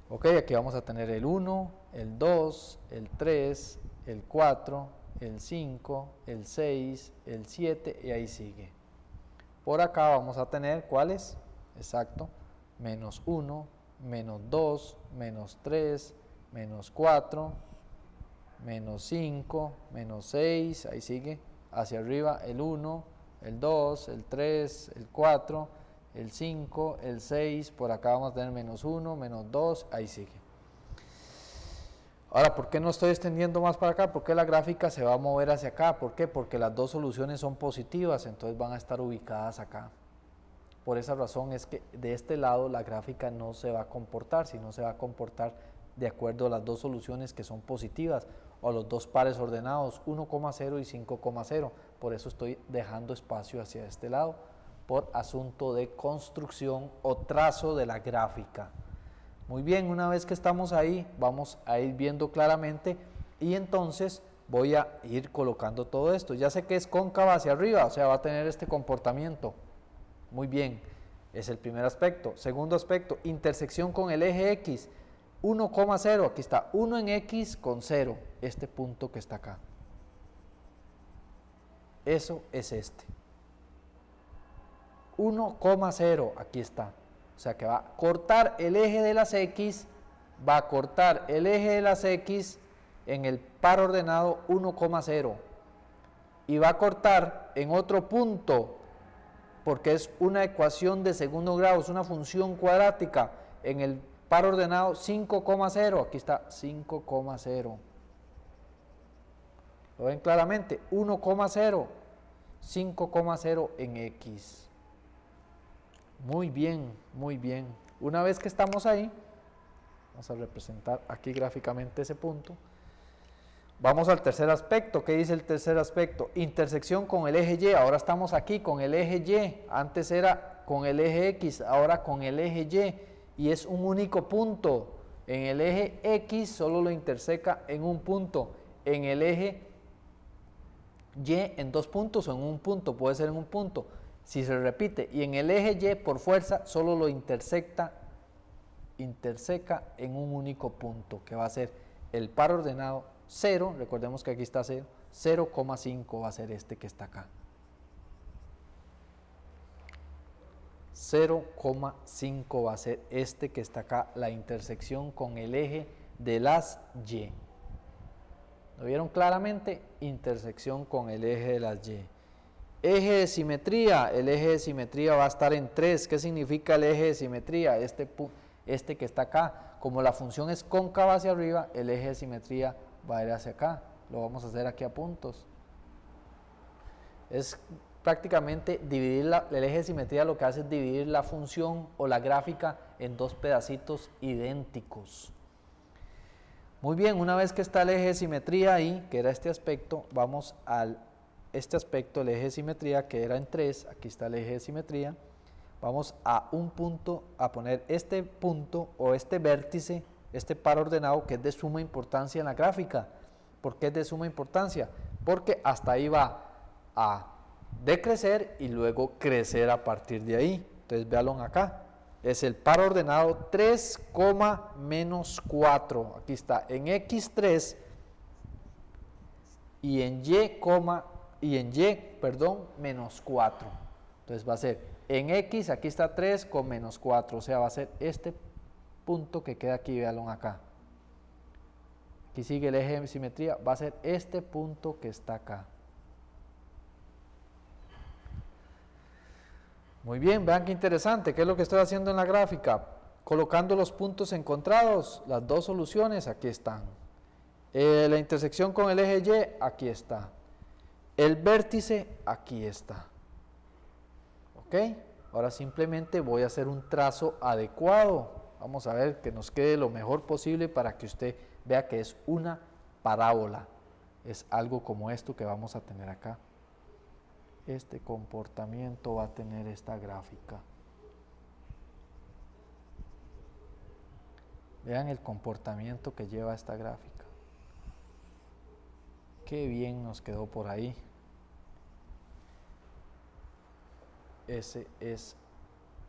Ok, aquí vamos a tener el 1, el 2, el 3, el 4, el 5, el 6, el 7 y ahí sigue. Por acá vamos a tener, ¿cuáles? Exacto, menos 1, menos 2, menos 3, menos 4, menos 5, menos 6, ahí sigue, hacia arriba el 1, el 2, el 3, el 4, el 5, el 6, por acá vamos a tener menos 1, menos 2, ahí sigue. Ahora, ¿por qué no estoy extendiendo más para acá? Porque la gráfica se va a mover hacia acá. ¿Por qué? Porque las dos soluciones son positivas, entonces van a estar ubicadas acá. Por esa razón es que de este lado la gráfica no se va a comportar, sino se va a comportar de acuerdo a las dos soluciones que son positivas, o a los dos pares ordenados, 1,0 y 5,0. Por eso estoy dejando espacio hacia este lado, por asunto de construcción o trazo de la gráfica. Muy bien, una vez que estamos ahí, vamos a ir viendo claramente y entonces voy a ir colocando todo esto. Ya sé que es cóncava hacia arriba, o sea, va a tener este comportamiento. Muy bien, es el primer aspecto. Segundo aspecto, intersección con el eje X. 1,0, aquí está, 1 en X con 0, este punto que está acá. Eso es este. 1,0, aquí está. O sea que va a cortar el eje de las X, va a cortar el eje de las X en el par ordenado 1,0 y va a cortar en otro punto, porque es una ecuación de segundo grado, es una función cuadrática, en el par ordenado 5,0, aquí está 5,0. ¿Lo ven claramente? 1,0, 5,0 en X. Muy bien, muy bien. Una vez que estamos ahí, vamos a representar aquí gráficamente ese punto. Vamos al tercer aspecto. ¿Qué dice el tercer aspecto? Intersección con el eje Y. Ahora estamos aquí con el eje Y. Antes era con el eje X, ahora con el eje Y. Y es un único punto. En el eje X solo lo interseca en un punto. En el eje Y en dos puntos o en un punto. Puede ser en un punto. Si se repite. Y en el eje Y por fuerza solo lo interseca en un único punto, que va a ser el par ordenado 0, recordemos que aquí está 0, 0,5 va a ser este que está acá. 0,5 va a ser este que está acá, la intersección con el eje de las Y. ¿Lo vieron claramente? Intersección con el eje de las Y. Eje de simetría, el eje de simetría va a estar en 3. ¿Qué significa el eje de simetría? Este que está acá, como la función es cóncava hacia arriba, el eje de simetría va a ir hacia acá. Lo vamos a hacer aquí a puntos. Es prácticamente dividir el eje de simetría, lo que hace es dividir la función o la gráfica en dos pedacitos idénticos. Muy bien, una vez que está el eje de simetría ahí, que era este aspecto, vamos al este aspecto, el eje de simetría, que era en 3, aquí está el eje de simetría. Vamos a un punto, a poner este punto o este vértice, este par ordenado, que es de suma importancia en la gráfica. ¿Por qué es de suma importancia? Porque hasta ahí va a decrecer y luego crecer a partir de ahí. Entonces véanlo acá. Es el par ordenado 3, menos 4. Aquí está en X3 y en menos 4. Entonces va a ser en X, aquí está 3 con menos 4, o sea, va a ser este punto que queda aquí, véanlo acá. Aquí sigue el eje de simetría, va a ser este punto que está acá. Muy bien, vean qué interesante, ¿qué es lo que estoy haciendo en la gráfica? Colocando los puntos encontrados, las dos soluciones, aquí están. La intersección con el eje Y, aquí está. El vértice, aquí está. ¿Ok? Ahora simplemente voy a hacer un trazo adecuado. Vamos a ver que nos quede lo mejor posible para que usted vea que es una parábola. Es algo como esto que vamos a tener acá. Este comportamiento va a tener esta gráfica. Vean el comportamiento que lleva esta gráfica. Qué bien nos quedó por ahí. Ese es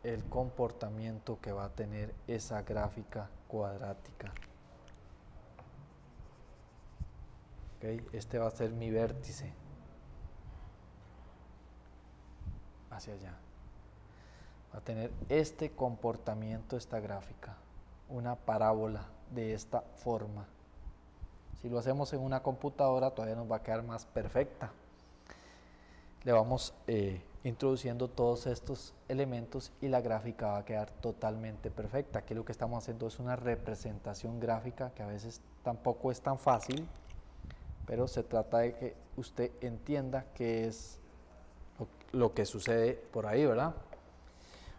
el comportamiento que va a tener esa gráfica cuadrática. ¿Okay? Este va a ser mi vértice. Hacia allá. Va a tener este comportamiento, esta gráfica. Una parábola de esta forma. Si lo hacemos en una computadora todavía nos va a quedar más perfecta. Le vamos introduciendo todos estos elementos y la gráfica va a quedar totalmente perfecta. Aquí lo que estamos haciendo es una representación gráfica que a veces tampoco es tan fácil, pero se trata de que usted entienda qué es lo que sucede por ahí, ¿verdad?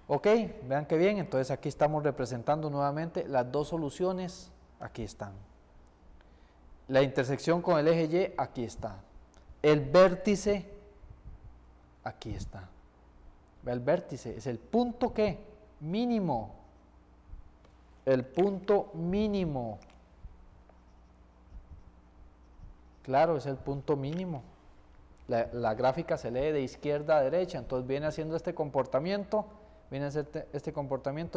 Ok, vean qué bien, entonces aquí estamos representando nuevamente las dos soluciones, aquí están. La intersección con el eje Y, aquí está. El vértice, aquí está. Ve el vértice, es el punto ¿qué? Mínimo. El punto mínimo. Claro, es el punto mínimo. La gráfica se lee de izquierda a derecha, entonces viene haciendo este comportamiento,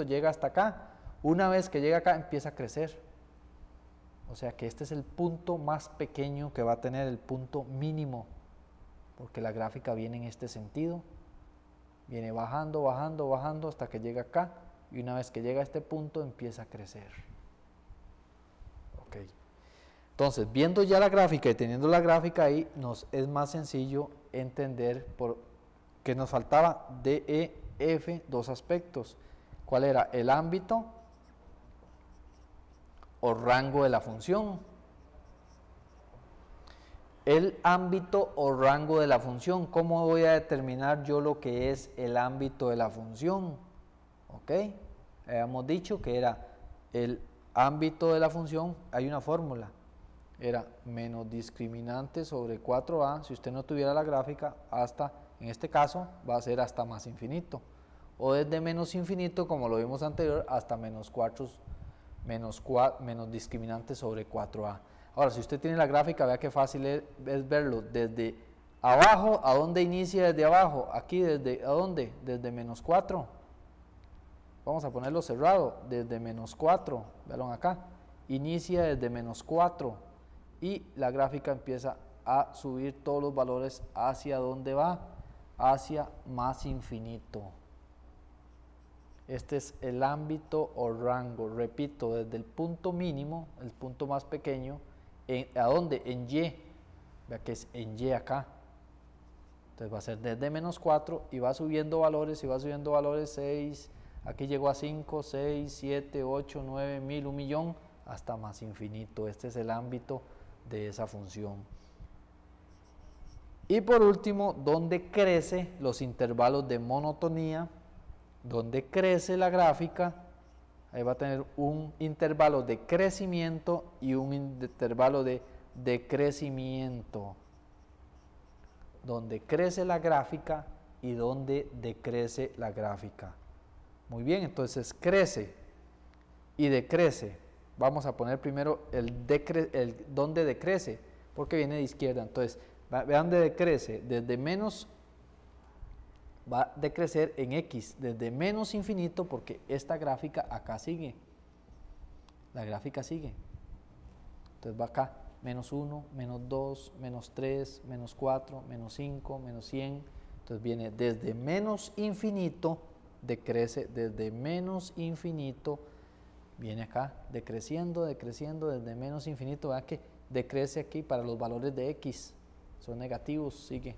llega hasta acá. Una vez que llega acá, empieza a crecer. O sea que este es el punto más pequeño que va a tener, el punto mínimo, porque la gráfica viene en este sentido, viene bajando, bajando, bajando hasta que llega acá, y una vez que llega a este punto empieza a crecer. Ok. Entonces, viendo ya la gráfica y teniendo la gráfica ahí, nos es más sencillo entender que nos faltaba D, E, F, dos aspectos. ¿Cuál era? El ámbito o rango de la función. El ámbito o rango de la función. ¿Cómo voy a determinar yo lo que es el ámbito de la función? ¿Ok? Habíamos dicho que era el ámbito de la función, hay una fórmula. Era menos discriminante sobre 4a, si usted no tuviera la gráfica, hasta, en este caso, va a ser hasta más infinito. O desde menos infinito, como lo vimos anterior, hasta menos discriminante sobre 4a. Ahora, si usted tiene la gráfica, vea qué fácil es verlo. Desde abajo, ¿a dónde inicia desde abajo? Aquí, ¿desde a dónde? Desde menos 4. Vamos a ponerlo cerrado, desde menos 4. Vean acá. Inicia desde menos 4. Y la gráfica empieza a subir todos los valores hacia dónde va, hacia más infinito. Este es el ámbito o rango, repito, desde el punto mínimo, el punto más pequeño, ¿a dónde? En Y, vea que es en Y acá. Entonces va a ser desde menos 4 y va subiendo valores, 6, aquí llegó a 5, 6, 7, 8, 9, 1000, 1.000.000, hasta más infinito. Este es el ámbito de esa función. Y por último, donde crece los intervalos de monotonía, donde crece la gráfica, ahí va a tener un intervalo de crecimiento y un intervalo de decrecimiento. Donde crece la gráfica y donde decrece la gráfica. Muy bien, entonces crece y decrece. Vamos a poner primero donde decrece, porque viene de izquierda. Entonces, vean dónde decrece. Desde menos va a decrecer en X, desde menos infinito, porque esta gráfica acá sigue. La gráfica sigue. Entonces va acá, menos 1, menos 2, menos 3, menos 4, menos 5, menos 100. Entonces viene desde menos infinito, decrece desde menos infinito, viene acá, decreciendo, decreciendo desde menos infinito. Vean que decrece aquí para los valores de X, son negativos, sigue.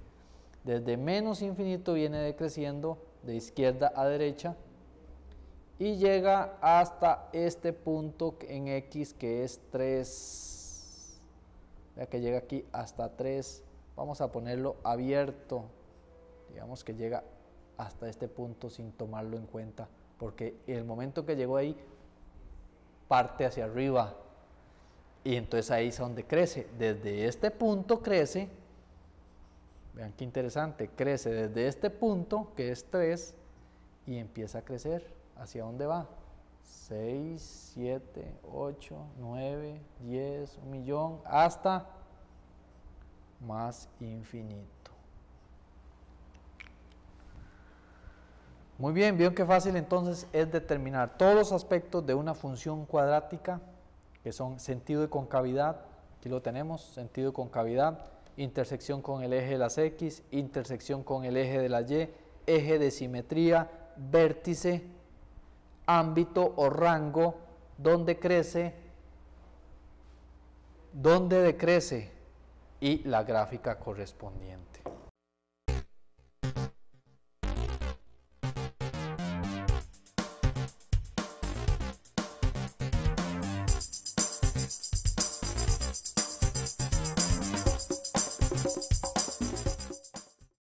Desde menos infinito viene decreciendo de izquierda a derecha y llega hasta este punto en X que es 3. Vean que llega aquí hasta 3. Vamos a ponerlo abierto. Digamos que llega hasta este punto sin tomarlo en cuenta, porque el momento que llegó ahí parte hacia arriba y entonces ahí es donde crece. Desde este punto crece, vean qué interesante, crece desde este punto que es 3 y empieza a crecer. ¿Hacia dónde va? 6, 7, 8, 9, 10, 1.000.000 hasta más infinito. Muy bien, vieron qué fácil entonces es determinar todos los aspectos de una función cuadrática, que son sentido de concavidad, aquí lo tenemos, sentido de concavidad, intersección con el eje de las X, intersección con el eje de la Y, eje de simetría, vértice, ámbito o rango, donde crece, donde decrece y la gráfica correspondiente.